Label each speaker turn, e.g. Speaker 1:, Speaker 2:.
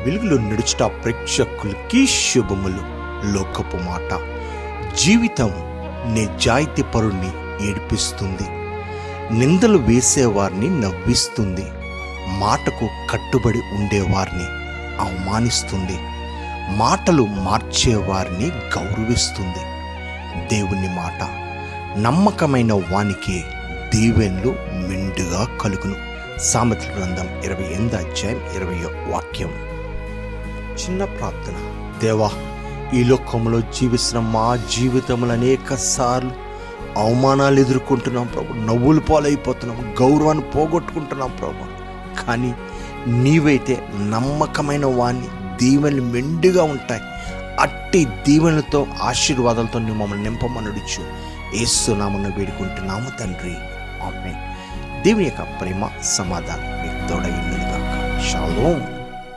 Speaker 1: వెలుగులో నడుచుట ప్రేక్షకులకి శుభములు. లోకపు మాట. జీవితం నిజాయితీ పరుణ్ణి ఏడిపిస్తుంది, నిందలు వేసేవారిని నవ్విస్తుంది, మాటకు కట్టుబడి ఉండేవారిని అవమానిస్తుంది, మాటలు మార్చేవారిని గౌరవిస్తుంది. దేవుని మాట నమ్మకమైన వానికి దీవెనలు మెండుగా కలుగును. సామెతల గ్రంథం 28వ అధ్యాయం 20వ వాక్యం. చిన్న ప్రార్థన. దేవా, ఈ లోకంలో జీవిస్తున్న మా జీవితంలో అనేక సార్లు అవమానాలు ఎదుర్కొంటున్నాం ప్రభు, నవ్వులు పాలైపోతున్నాం, గౌరవాన్ని పోగొట్టుకుంటున్నాం ప్రభు. కానీ నీవైతే నమ్మకమైన వాణ్ణి, దీవెనలు మెండుగా ఉంటాయి. అట్టి దీవెనలతో ఆశీర్వాదాలతో నువ్వు మమ్మల్ని నింపమనడుచు యేసు నామమున వేడుకుంటున్నాము తండ్రి, ఆమేన్. దేవుని యొక్క ప్రేమ సమాధానం మీకు తోడై ఉండును గాక. షాలోమ్.